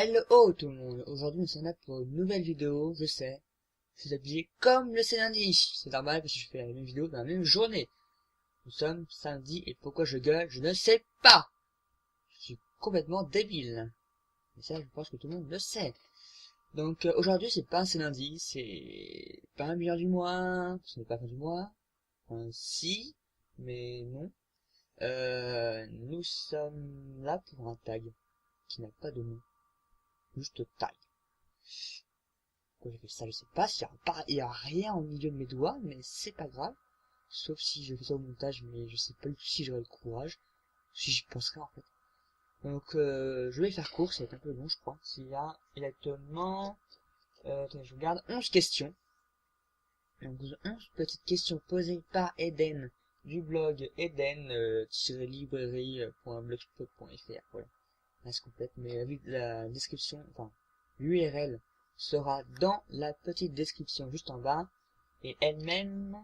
Hello tout le monde, aujourd'hui nous sommes là pour une nouvelle vidéo, je sais, je suis habillé comme le lundi, c'est normal parce que je fais la même vidéo dans la même journée. Nous sommes samedi et pourquoi je gueule, je ne sais pas. Je suis complètement débile. Et ça je pense que tout le monde le sait. Donc aujourd'hui c'est pas un lundi, c'est pas un million du mois, ce n'est pas fin du mois, enfin si, mais non. Nous sommes là pour un tag qui n'a pas de nom. Juste taille. Pourquoi j'ai fait ça, je sais pas. Il y a rien au milieu de mes doigts, mais c'est pas grave. Sauf si je fais ça au montage, mais je sais pas du tout si j'aurai le courage. Si j'y penserai en fait. Donc je vais faire court, ça va être un peu long je crois. S'il y a exactement... attendez, je regarde 11 questions. Donc 11 petites questions posées par Eden du blog eden-librairie.blogspot.fr. Voilà. Reste complète, mais la description, enfin l'URL sera dans la petite description juste en bas. Et elle-même,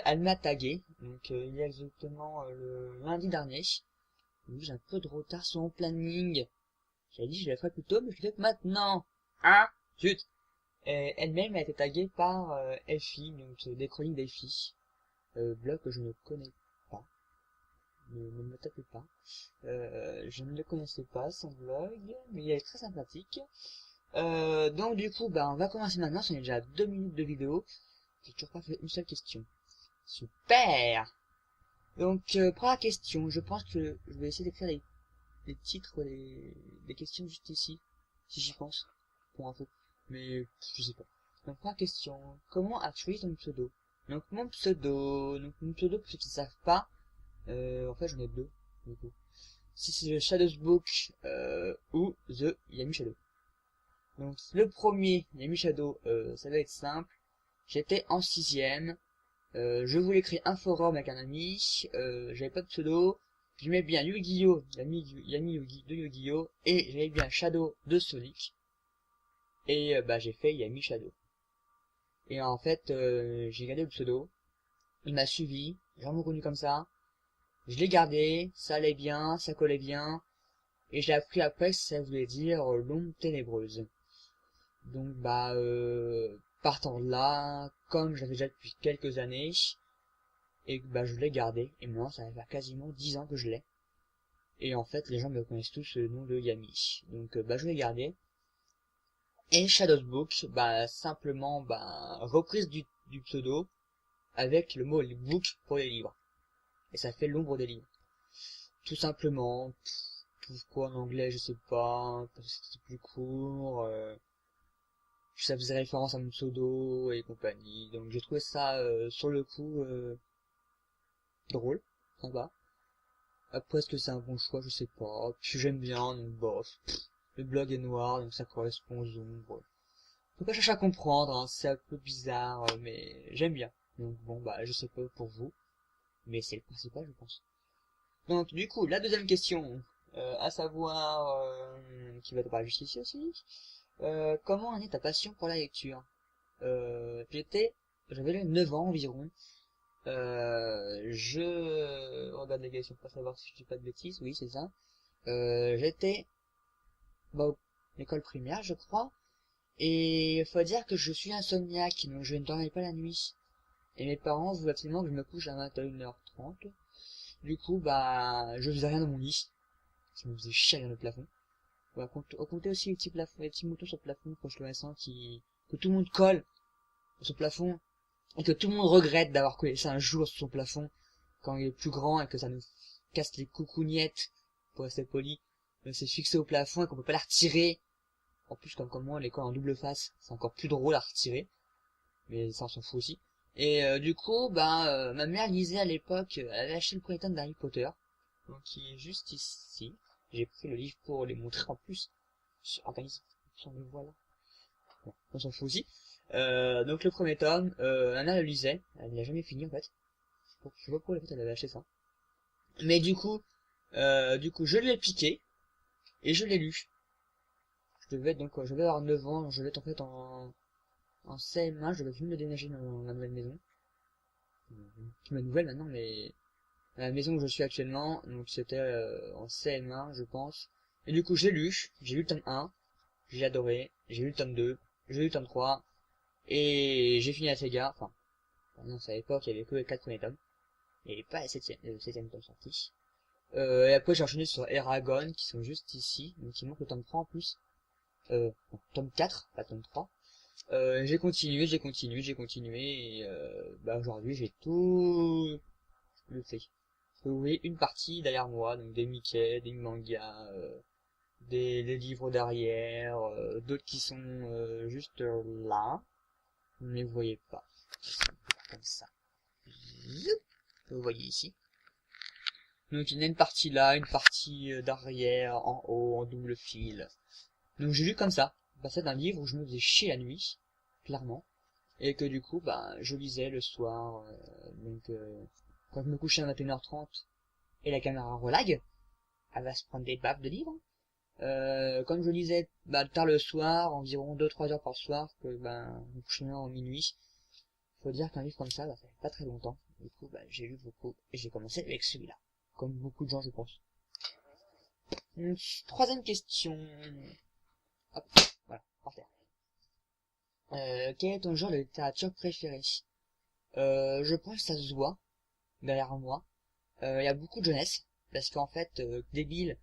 elle m'a tagué, donc il y a exactement le lundi dernier. Oui, j'ai un peu de retard sur mon planning. J'avais dit que je la ferais plus tôt, mais je le fais maintenant. Ah, zut. Et elle-même a été taguée par FI, donc des chroniques d'FI, blog que je ne connais pas. Ne me tapez pas. Je ne le connaissais pas, son blog, mais il est très sympathique. Donc du coup, bah on va commencer maintenant, on est déjà à 2 minutes de vidéo. J'ai toujours pas fait une seule question. Super. Donc première question, je pense que je vais essayer d'écrire les titres des questions juste ici, si j'y pense, pour info. Mais je sais pas. Donc première question, comment as-tu choisi ton pseudo? Donc mon pseudo, pour ceux qui ne savent pas, en fait j'en ai deux, du coup. Si c'est le Shadowsbook ou The Yami Shadow. Donc le premier, Yami Shadow, ça va être simple. J'étais en 6ème, je voulais créer un forum avec un ami, j'avais pas de pseudo, j'aimais bien Yu-Gi-Oh, Yami Yugi de Yu-Gi-Oh, et j'aimais bien Shadow de Sonic, et bah j'ai fait Yami Shadow. Et en fait, j'ai gardé le pseudo, il m'a suivi, j'ai vraiment connu comme ça, je l'ai gardé, ça allait bien, ça collait bien, et j'ai appris après que ça voulait dire l'ombre ténébreuse. Donc bah partant de là, comme j'avais déjà depuis quelques années, et bah je l'ai gardé, et maintenant ça va faire quasiment 10 ans que je l'ai. Et en fait les gens me connaissent tous le nom de Yami. Donc bah je l'ai gardé. Et Shadowsbook, bah simplement bah reprise du pseudo avec le mot book pour les livres. Et ça fait l'ombre des livres. Tout simplement, pourquoi en anglais je sais pas, parce que c'était plus court, ça faisait référence à mon pseudo et compagnie, donc j'ai trouvé ça sur le coup drôle, sympa. Après est-ce que c'est un bon choix, je sais pas, puis j'aime bien, donc bof. Le blog est noir, donc ça correspond aux ombres. Faut pas chercher à comprendre, hein, c'est un peu bizarre, mais j'aime bien. Donc bon bah je sais pas pour vous, mais c'est le principal je pense. Donc du coup, la deuxième question, à savoir, qui va te parler juste ici aussi, comment est ta passion pour la lecture? J'avais 9 ans environ. Je regarde les questions pour savoir si je dis pas de bêtises. Oui, c'est ça. J'étais bah, l'école primaire, je crois. Et il faut dire que je suis insomniaque, donc je ne dormais pas la nuit. Et mes parents voulaient absolument que je me couche à 21h30. Du coup, bah, je faisais rien dans mon lit. Ça me faisait chier dans le plafond. On compter aussi les petits plafonds, les petits moutons sur le plafond quand je le récent que tout le monde colle sur le plafond. Et que tout le monde regrette d'avoir collé ça un jour sur son plafond quand il est plus grand et que ça nous casse les coucougnettes, pour rester poli. C'est fixé au plafond et qu'on peut pas la retirer. En plus, comme moi, l'école en double face, c'est encore plus drôle à retirer. Mais ça, on s'en fout aussi. Et du coup, ma mère lisait à l'époque, elle avait acheté le premier tome d'Harry Potter. Donc, qui est juste ici. J'ai pris le livre pour les montrer en plus. Organisé. Le voilà. Bon, on s'en fout aussi. Donc le premier tome, Anna le lisait, elle l'a jamais fini en fait. Je sais pas pourquoi elle avait acheté ça. Mais du coup je l'ai piqué et je l'ai lu. Je devais être donc je devais avoir 9 ans, je devais être en fait en CM1, je devais venir de déménager dans ma nouvelle maison. Ma nouvelle maintenant, mais la maison où je suis actuellement, donc c'était en CM1 je pense. Et du coup j'ai lu le tome 1, j'ai adoré, j'ai lu le tome 2, j'ai lu le tome 3, et j'ai fini la saga, enfin, non, c'est à l'époque, il y avait que les 4 premiers tomes, et pas le septième tome sorti. Et après j'ai enchaîné sur Eragon, qui sont juste ici, donc il manque le tome 3 en plus. Non, tome 4, pas tome 3. J'ai continué, et bah aujourd'hui j'ai tout le fait. Vous voyez une partie derrière moi, donc des Mickey, des mangas, des livres derrière, d'autres qui sont juste là, mais vous voyez pas. Comme ça. Zoup. Vous voyez ici. Donc il y a une partie là, une partie derrière, en haut, en double fil. Donc j'ai lu comme ça, passé d'un livre où je me faisais chier la nuit, clairement, et que du coup, bah, je lisais le soir, quand je me couchais à 21h30 et la caméra relag, elle va se prendre des baffes de livres. Comme je lisais bah, tard le soir, environ 2-3 heures par soir, que ben je me couchais en minuit, faut dire qu'un livre comme ça, bah, ça fait pas très longtemps. Du coup, bah, j'ai lu beaucoup et j'ai commencé avec celui-là, comme beaucoup de gens, je pense. Troisième question. Hop, voilà, par terre. Quel est ton genre de littérature préféré? Je pense que ça se voit derrière moi. Il y a beaucoup de jeunesse, parce qu'en fait, débile,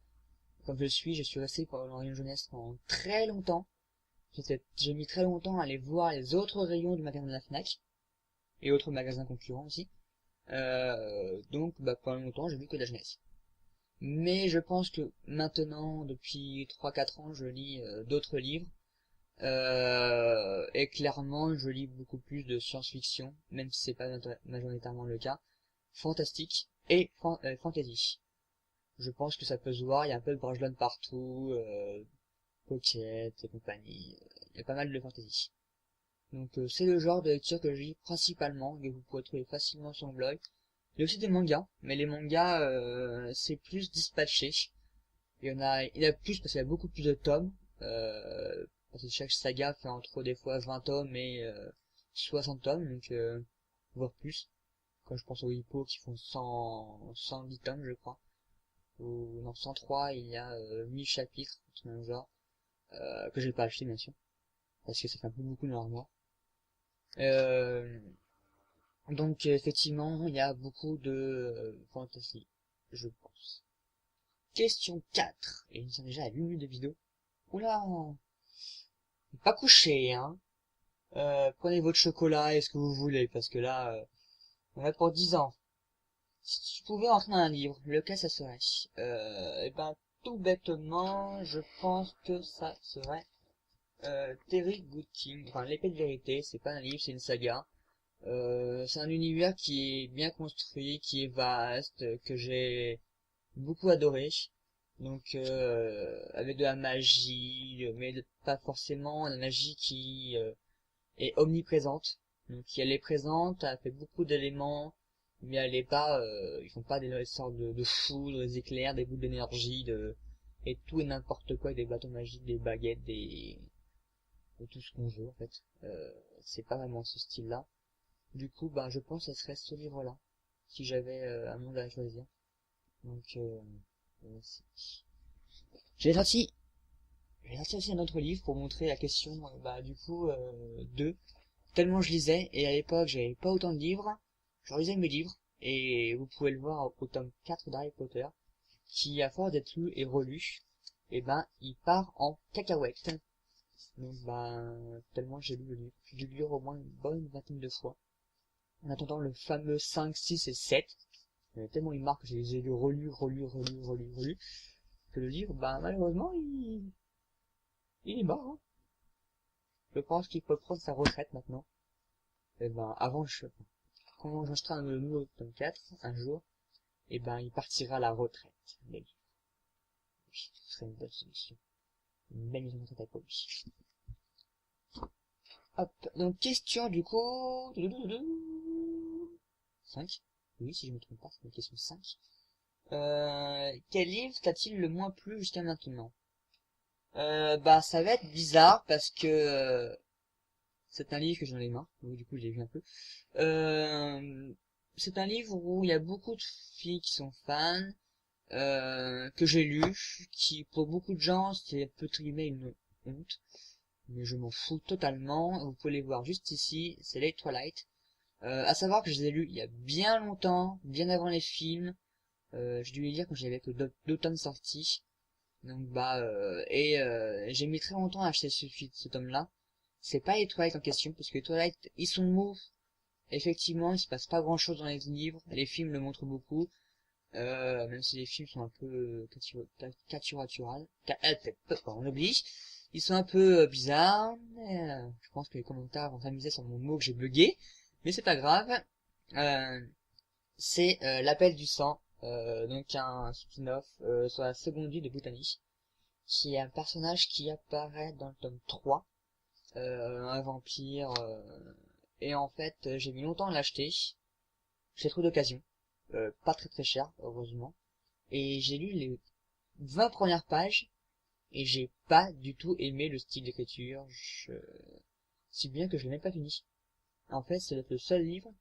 comme je suis resté pendant le rayon jeunesse pendant très longtemps. J'ai mis très longtemps à aller voir les autres rayons du magasin de la Fnac, et autres magasins concurrents aussi. Donc, bah, pendant longtemps, j'ai vu que de la jeunesse. Mais je pense que maintenant, depuis 3-4 ans, je lis d'autres livres. Et clairement, je lis beaucoup plus de science-fiction, même si c'est pas majoritairement le cas, fantastique et fantasy. Je pense que ça peut se voir, il y a un peu de Brajlon partout, Pocket et compagnie, il y a pas mal de fantasy. Donc c'est le genre de lecture que je lis principalement, et que vous pourrez trouver facilement sur mon blog. Il y a aussi des mangas, mais les mangas, c'est plus dispatché. Il y en a plus parce qu'il y a beaucoup plus de tomes, parce que chaque saga fait entre des fois 20 tomes et 60 tomes, donc voire plus. Quand je pense aux Hippo qui font 110 tomes, je crois. Ou non, 103, il y a 1000 chapitres, tout le genre, que j'ai pas acheté bien sûr, parce que ça fait un peu beaucoup dans l'armoire. Donc effectivement, il y a beaucoup de fantasy, je pense. Question 4, et nous sommes déjà à 8 minutes de vidéo. Oula, pas couché, hein. Prenez votre chocolat et ce que vous voulez, parce que là, on va pour 10 ans. Si tu pouvais entrer dans un livre, lequel ça serait? Et ben, tout bêtement, je pense que ça serait Terry Goodking. Enfin, l'épée de vérité, c'est pas un livre, c'est une saga. C'est un univers qui est bien construit, qui est vaste, que j'ai beaucoup adoré. Donc, avec de la magie, mais pas forcément la magie qui est omniprésente. Donc, elle est présente, elle fait beaucoup d'éléments, mais elle est pas, ils font pas des sortes de foudres, des éclairs, des boules d'énergie, et tout et n'importe quoi, des bâtons magiques, des baguettes, de tout ce qu'on veut, en fait. C'est pas vraiment ce style-là. Du coup, bah, je pense que ce serait ce livre-là, si j'avais un monde à choisir. Donc, j'ai sorti, j'ai sorti aussi un autre livre pour montrer la question, bah, du coup, 2. Tellement je lisais, et à l'époque, j'avais pas autant de livres, je relisais mes livres, et vous pouvez le voir au tome 4 d'Harry Potter, qui, à force d'être lu et relu, et ben, il part en cacahuète. Donc, ben, tellement j'ai lu le livre. J'ai dû le lire au moins une bonne vingtaine de fois. En attendant le fameux 5, 6 et 7. Tellement il marque que je les ai relus, que le livre, ben, malheureusement, il est mort, hein. Je pense qu'il peut prendre sa retraite maintenant. Et ben, quand j'achèterai un nouveau tome 4, un jour, et ben, il partira à la retraite. Mais oui, ce serait une bonne solution. Une belle maison de retraite pour lui. Hop, donc question du coup... 5. Oui, si je me trompe pas, c'est une question 5. Quel livre t'a-t-il le moins plu jusqu'à maintenant? Bah ça va être bizarre parce que c'est un livre que j'en ai marre, donc du coup je l'ai vu un peu. C'est un livre où il y a beaucoup de filles qui sont fans, que j'ai lu, qui pour beaucoup de gens c'est peut-être une honte. Mais je m'en fous totalement. Vous pouvez les voir juste ici, c'est les Twilight. À savoir que je les ai lus il y a bien longtemps, bien avant les films. J'ai dû les lire quand j'avais que deux tomes sortis. Donc j'ai mis très longtemps à acheter ce tome-là. C'est pas les Twilight en question, parce que les Twilight, ils sont mous. Effectivement, il se passe pas grand-chose dans les livres. Les films le montrent beaucoup. Même si les films sont un peu caricatural, on oublie. Ils sont un peu bizarres. Je pense que les commentaires vont s'amuser sur mon mot que j'ai bugué. Mais c'est pas grave. Euh, c'est l'appel du sang. Donc un spin-off sur la seconde vie de Botany, qui est un personnage qui apparaît dans le tome 3, un vampire, et en fait j'ai mis longtemps à l'acheter, j'ai trouvé d'occasion, pas très cher heureusement, et j'ai lu les 20 premières pages, et j'ai pas du tout aimé le style d'écriture, si bien que je l'ai même pas fini. En fait c'est le seul livre,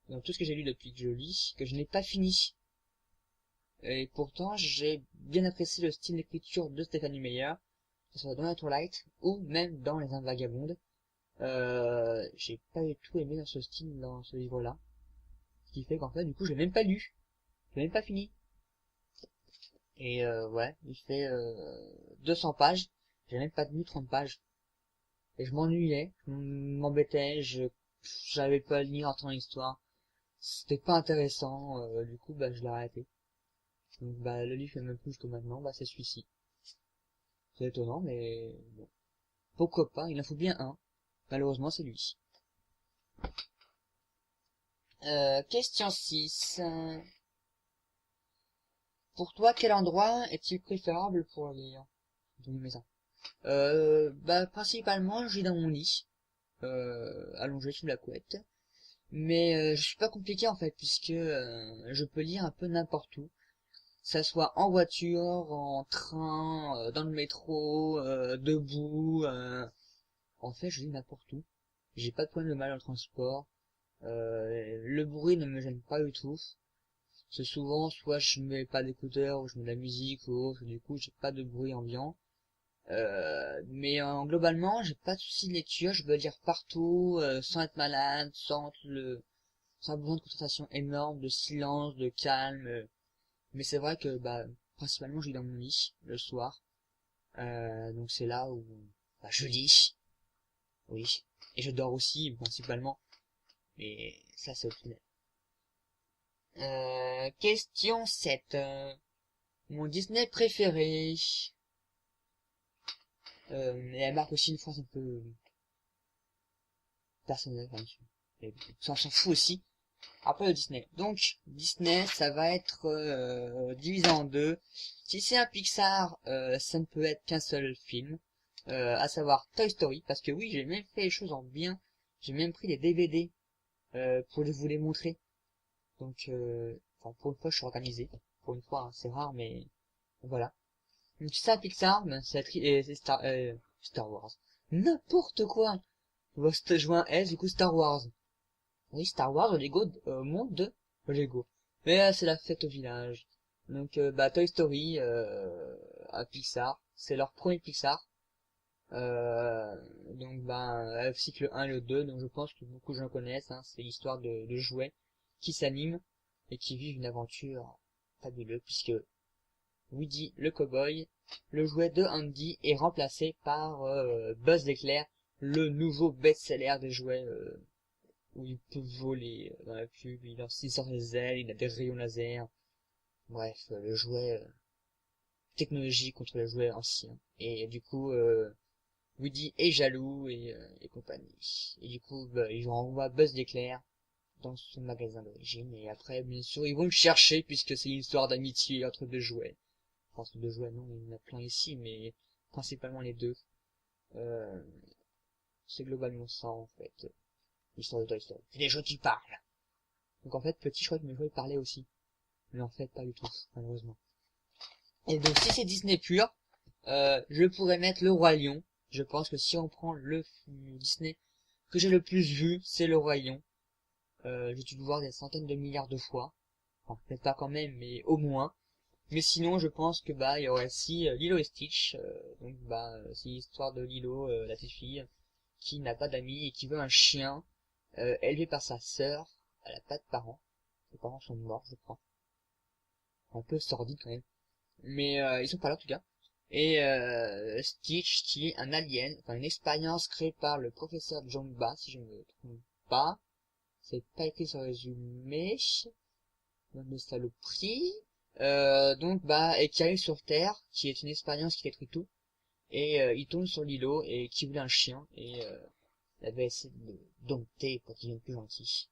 dans tout ce que j'ai lu depuis que je lis, que je n'ai pas fini. Et pourtant, j'ai bien apprécié le style d'écriture de Stephanie Meyer, que ce soit dans la Twilight ou même dans Les Indes Vagabondes. J'ai pas du tout aimé dans ce style, dans ce livre-là. Ce qui fait qu'en fait, du coup, j'ai même pas lu. J'ai même pas fini. Et ouais, il fait 200 pages. J'ai même pas tenu 30 pages. Et je m'ennuyais, je m'embêtais, j'avais pas à lire en temps l'histoire. C'était pas intéressant, du coup, je l'ai arrêté. Donc, le livre est même plus jusqu'au maintenant, c'est celui-ci. C'est étonnant, mais bon. Pourquoi pas, il en faut bien un. Malheureusement, c'est lui. Question 6. Pour toi, quel endroit est-il préférable pour lire? Dans une maison. Principalement, je lis dans mon lit, allongé sous la couette. Mais je suis pas compliqué en fait, puisque je peux lire un peu n'importe où. Que ça soit en voiture, en train, dans le métro, debout. En fait, je lis n'importe où. J'ai pas de problème de mal en transport. Le bruit ne me gêne pas du tout. C'est souvent, soit je mets pas d'écouteurs, ou je mets de la musique, ou autre, du coup, j'ai pas de bruit ambiant. Globalement, j'ai pas de soucis de lecture, je peux lire partout, sans être malade, sans besoin de concentration énorme, de silence, de calme. Mais c'est vrai que, principalement, je lis dans mon lit, le soir. Donc c'est là où, je lis. Oui. Et je dors aussi, principalement. Mais ça, c'est optionnel. Question 7. Mon Disney préféré. Et elle marque aussi une phrase un peu personnelle, enfin, mais ça, on s'en fout aussi. Après le Disney. Donc, Disney, ça va être divisé en deux. Si c'est un Pixar, ça ne peut être qu'un seul film. À savoir Toy Story. Parce que oui, j'ai même fait les choses en bien. J'ai même pris des DVD pour vous les montrer. Donc, pour une fois, je suis organisé. Pour une fois, hein, c'est rare, mais voilà. Donc, ça, Pixar, c'est Star Wars. N'importe quoi! Je vois un S, du coup, Star Wars. Oui, Star Wars, Lego, monde de Lego. Mais c'est la fête au village. Donc, Toy Story, à Pixar. C'est leur premier Pixar. Cycle 1 et le 2, donc je pense que beaucoup de gens connaissent, hein, c'est l'histoire de jouets qui s'animent et qui vivent une aventure fabuleuse, puisque Woody le cowboy, le jouet de Andy, est remplacé par Buzz l'éclair, le nouveau best-seller des jouets, où il peut voler dans la pub, il sort des ailes, il a des rayons laser, bref, le jouet technologique contre le jouet ancien. Et du coup, Woody est jaloux et compagnie. Et du coup, ils renvoient Buzz l'éclair dans son magasin d'origine. Et après, bien sûr, ils vont le chercher puisque c'est une histoire d'amitié entre deux jouets. Enfin, entre deux jouets, non, il y en a plein ici, mais principalement les deux. Euh, c'est globalement ça, en fait, l'histoire de Toy Story. C'est des jeux qui parlent. Donc en fait, petit, je crois que mes jouets parlaient aussi. Mais en fait, pas du tout, malheureusement. Et donc, si c'est Disney pur, je pourrais mettre le Roi Lion. Je pense que si on prend le Disney que j'ai le plus vu, c'est le Roi Lion. J'ai dû le voir des centaines de milliards de fois. Enfin, peut-être pas quand même, mais au moins. Mais sinon, je pense que bah il y aurait aussi Lilo et Stitch. Donc bah c'est l'histoire de Lilo, la petite fille, qui n'a pas d'amis et qui veut un chien élevé par sa sœur. Elle a pas de parents. Ses parents sont morts, je crois. Un peu sordide quand même. Mais ils sont pas là en tout cas. Et Stitch qui est un alien, enfin une expérience créée par le professeur Jongba, si je ne me trompe pas. C'est pas écrit sur le résumé. De saloperie. Donc bah et qui arrive sur Terre, qui est une expérience qui détruit tout. Et il tombe sur l'îlot et qui voulait un chien et il avait essayé de le dompter pour qu'il devienne plus gentil.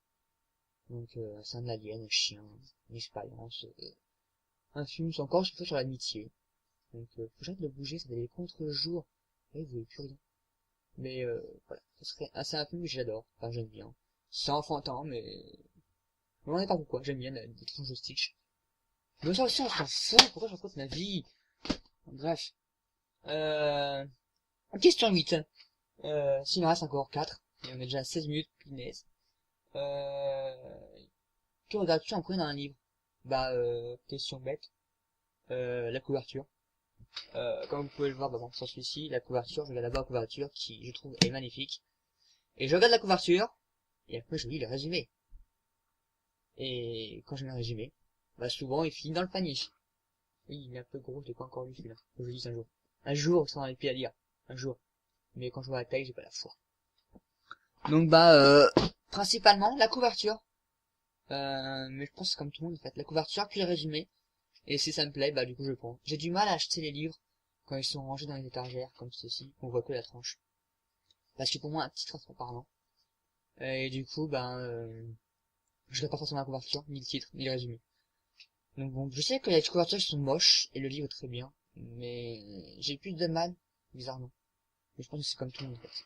Donc c'est un alien, un chien, une expérience. Un film, c'est encore une fois sur l'amitié. Donc faut que j'arrête de bouger, ça d'aller contre le jour. Et vous voyez plus rien. Mais voilà, c'est un film que j'adore, enfin j'aime bien. C'est enfantin, mais je me demandez pas pourquoi, j'aime bien les tronches de Stitch. Mais ça aussi on s'en fout, pourquoi je raconte ma vie? Bref. Question 8. S'il en reste encore 4, et on est déjà à 16 minutes, punaise. Que regardes-tu en premier dans un livre? Bah, question bête. La couverture. Comme vous pouvez le voir, bah bon, sur celui-ci, la couverture, je regarde d'abord la couverture qui, je trouve, est magnifique. Et je regarde la couverture, et après je lis le résumé. Et quand je lis le résumé, bah souvent il finit dans le panier. Oui, il est un peu gros, je l'ai pas encore lu celui-là. Faut que je lise un jour. Un jour, ça en a plus à lire. Un jour. Mais quand je vois la taille, j'ai pas la foi. Donc bah, principalement la couverture. Mais je pense que c'est comme tout le monde en fait. La couverture puis le résumé. Et si ça me plaît, bah du coup je prends. J'ai du mal à acheter les livres quand ils sont rangés dans les étagères comme ceci, on voit que la tranche. Parce que pour moi un titre c'est parlant. Et du coup ben je regarde pas forcément la couverture, ni le titre, ni le résumé. Donc bon, je sais que les couvertures sont moches et le livre est très bien, mais j'ai plus de mal, bizarrement. Mais je pense que c'est comme tout le monde en fait.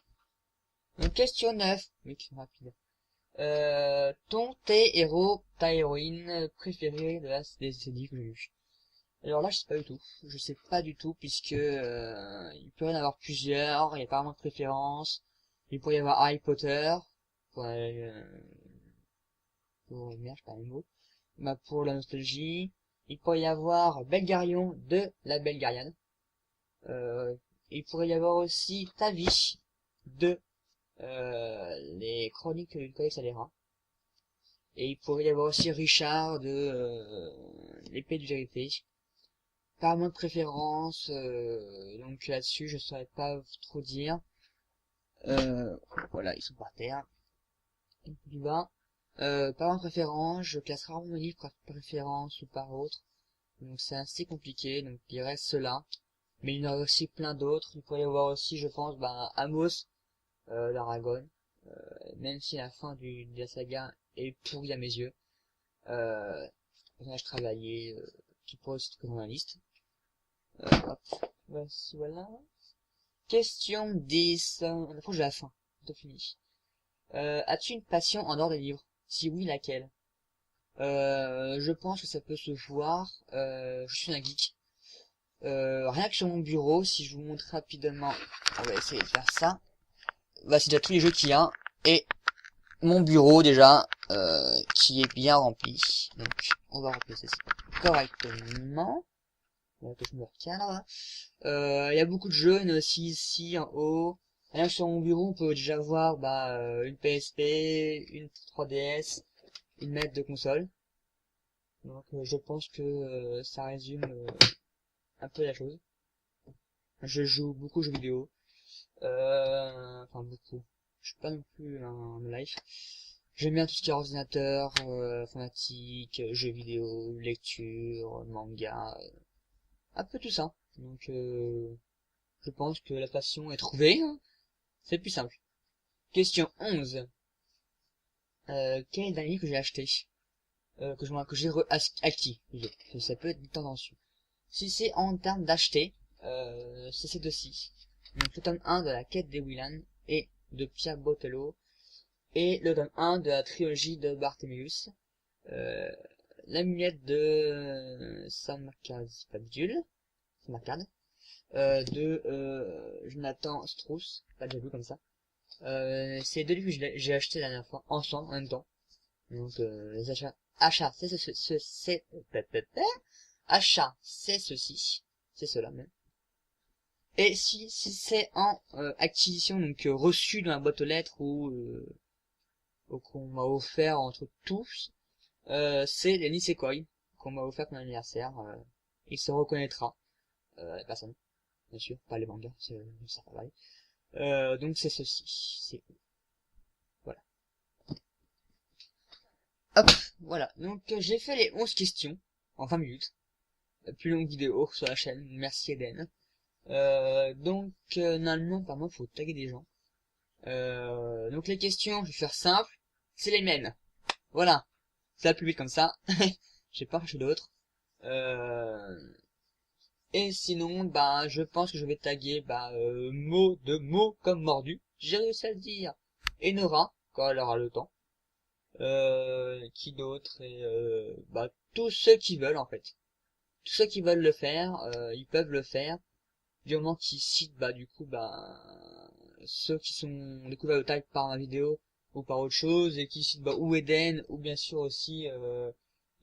Donc question 9, oui c'est rapide. Tes héros, ta héroïne préférée de des livres que j'ai lus. Alors là, je sais pas du tout. Je sais pas du tout puisque il peut y en avoir plusieurs. Il y a pas vraiment de préférence. Il pourrait y avoir Harry Potter pour merde, je sais pas le mot. Bah, pour la nostalgie. Il pourrait y avoir Belgarion de la Belgariade. Il pourrait y avoir aussi Tavi de les Chroniques du Codex Alera. Et il pourrait y avoir aussi Richard de l'épée de vérité. Pas moins de préférence, donc là-dessus je saurais pas trop dire. Voilà, ils sont par terre. Un peu plus bas. Pas moins de préférence, je classe rarement mes livres par préférence ou par autre. Donc c'est assez compliqué, donc il reste cela. Mais il y en a aussi plein d'autres. Il pourrait y avoir aussi, je pense, bah, Amos, l'Aragon. Même si la fin de la saga est pourrie à mes yeux. Personnage travaillé, qui pourrait aussi être dans la liste. Hop. Voici, voilà. Question 10. On approche de la fin. C'est fini. As-tu une passion en dehors des livres? Si oui, laquelle? Je pense que ça peut se voir. Je suis un geek. Rien que sur mon bureau, si je vous montre rapidement, on va essayer de faire ça. Bah, c'est déjà tous les jeux qu'il y a. Et mon bureau, déjà, qui est bien rempli. Donc, on va remplir ceci correctement. On que je me recadre. Il y a beaucoup de jeux, il y en a aussi ici, en haut. Rien que sur mon bureau, on peut déjà voir, bah, une PSP, une 3DS, une manette de console. Donc, je pense que ça résume un peu la chose. Je joue beaucoup aux jeux vidéo. Enfin beaucoup. Je suis pas non plus un life. J'aime bien tout ce qui est ordinateur, informatique, jeux vidéo, lecture, manga, un peu tout ça. Donc je pense que la passion est trouvée. Hein. C'est plus simple. Question 11. Quel est le dernier livre que j'ai acheté que j'ai acquis. Ça peut être tendancieux. Si c'est en termes d'acheter, c'est ces deux-ci. Donc le tome 1 de la quête des Willan et de Pierre Botelho et le tome 1 de la trilogie de Barthéméus. L'amulette de Samarcade, de Jonathan Strauss, pas déjà vu comme ça. C'est deux livres que j'ai acheté la dernière fois ensemble en même temps. Donc les achats achat, c'est ceci, c'est cela même. Et si c'est en acquisition, donc reçu dans la boîte aux lettres ou qu'on m'a offert entre tous, c'est les Nisekoi qu'on m'a offert pour mon anniversaire. Il se reconnaîtra, la personne, bien sûr, pas les mangas, ça pareil. Donc c'est ceci, c'est voilà. Hop, voilà. Donc j'ai fait les 11 questions en 20 minutes. La plus longue vidéo sur la chaîne. Merci Eden. Normalement, par moi, faut taguer des gens. Donc les questions, je vais faire simple. C'est les miennes. Voilà. C'est la plus vite comme ça. J'ai pas cherché d'autres. Et sinon, bah, je pense que je vais taguer, bah, mots comme mordu. J'ai réussi à le dire. Et Nora, quand elle aura le temps. Qui d'autre et bah tous ceux qui veulent en fait. Tous ceux qui veulent le faire, ils peuvent le faire. Du moment qu'ils citent bah du coup bah ceux qui sont découverts au tag par ma vidéo ou par autre chose et qui citent bah ou Eden ou bien sûr aussi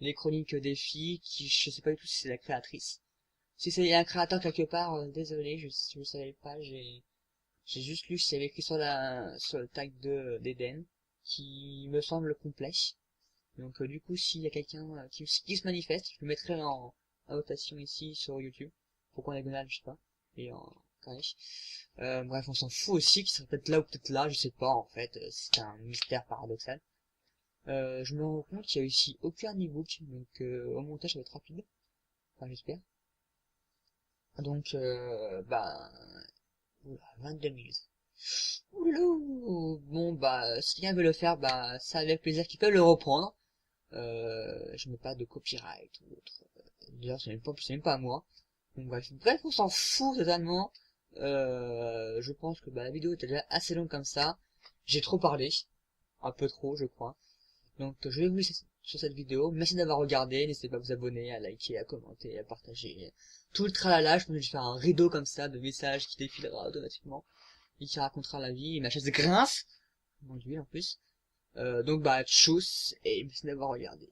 les chroniques des filles qui je sais pas du tout si c'est la créatrice. Si c'est un créateur quelque part, désolé, je savais pas, j'ai juste lu ce qu'il y avait écrit sur le tag d'Eden qui me semble complet. Donc du coup, s'il y a quelqu'un qui se manifeste, je le mettrai en votation ici sur YouTube. Pourquoi en diagonale, je sais pas. Et en carré. Bref, on s'en fout aussi, qu'il serait peut-être là ou peut-être là, je sais pas en fait. C'est un mystère paradoxal. Je me rends compte qu'il y a ici aucun e-book, donc au montage ça va être rapide. Enfin j'espère. Donc bah oula, 22 minutes. Oulou. Bon bah si quelqu'un veut le faire, bah ça avec plaisir qu'il peut le reprendre. Je mets pas de copyright ou autre. D'ailleurs, c'est même pas à moi. Donc bref, on s'en fout totalement. Je pense que bah, la vidéo était déjà assez longue comme ça. J'ai trop parlé. Un peu trop, je crois. Donc je vais vous laisser sur cette vidéo. Merci d'avoir regardé. N'hésitez pas à vous abonner, à liker, à commenter, à partager. Tout le tralala. Je pense que je vais faire un rideau comme ça de messages qui défilera automatiquement. Et qui racontera la vie. Et ma chaise grince. Mon dieu, en plus. Donc bah, tchuss. Et merci d'avoir regardé.